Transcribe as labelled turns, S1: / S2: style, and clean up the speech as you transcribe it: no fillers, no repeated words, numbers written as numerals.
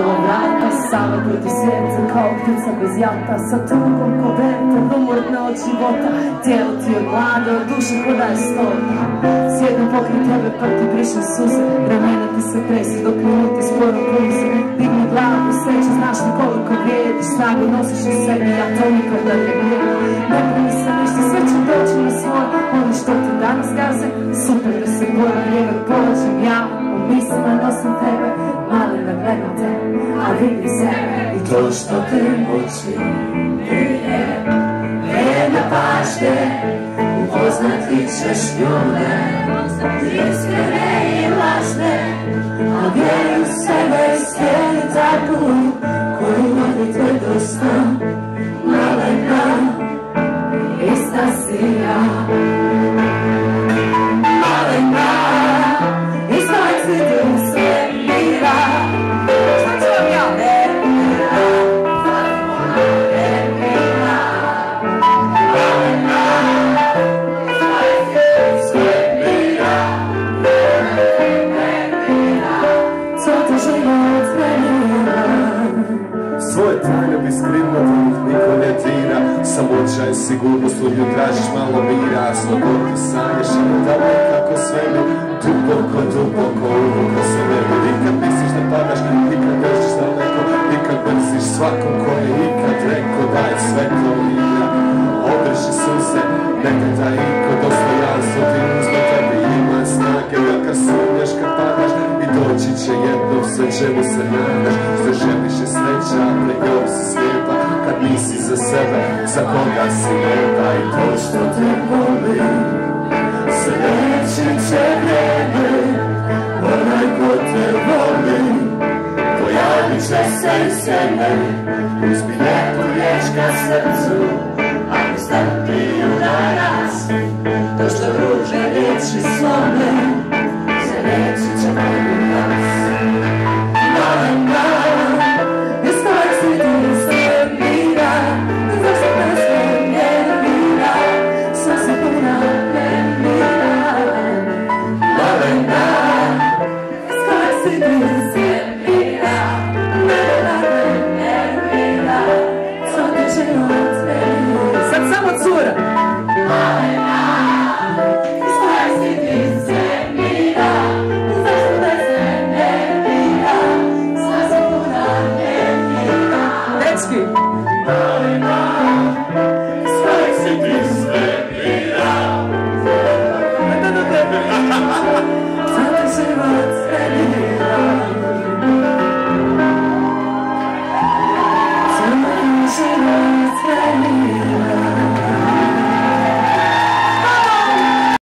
S1: otvorila vrata, sama protiv svijeta kao ptica bez jata, sa tugom ko venter, umorna od života. Tijelo ti je mlado, duša hodaje stota. Sjedno pokri tebe pa ti brišem suze, ramena ti se trese dok minuti sporo puze. Digni glavu, sreća, znaš li koliko vrijediš, snagu nosiš u sebi, ja to nikada ne vrijedim. Ne brini se ništa, sve će doći na svoj, oni što ti danas gaze, super da se boja vrijeme pođem. Ja u mislima nosim tebe, malena gledam te, a vidim sebe. I to što te muči nije vrijeme pažnje, upoznati ćeš ljude, iskrene i lažne, a vjeruj u sebe i slijedi taj put koji vodi te do sna. Malena, ista si ja. Malena, ista si ti sve mira. Šta ću vam ja? Nemira, nemira. Malena, ista si ti sve mira. Nemira, co te život trenira.
S2: Svoje tajne bi skrivno da ih niko ne dira. Samoća je sigurnost, od nju tražiš malo mira. Slobodu sanjaš i nadalje kako svemir. Duboko, duboko, uvoko se nebi. Nikad misliš da padaš, nikad držiš daleko, nikad mrziš svakom ko je ikad rekao da je sve to igra. Odreši suze, nekad da iko dostojanstvo ti uzme tebi ima snage. Velika sumnjaš kad padaš i doći će jednom sve čemu se nadaš. Sve želiš je sreća, a pregledom si slijepa. Kad nisi za sebe, za koga si leta. I to što te voli, sljedeći će vrijeme. Onaj ko te voli, pojavit će se i sebe. Uzmi neku riječ ka srcu, ako strpi udarac. To što ruže riječi slome, sljedeći će tebi nas. Malena, ista si ti sve mira. Zašto me sve nervira, sve se puna nemira. Malena, ista si ti sve mira. Mene nervira, co te život trenira. Sad samo cura. Malena, ista si ti sve mira. Zašto me sve nervira, sve se puna nemira. Dečki! Malena, ista si ti sve mira. Co te život trenira.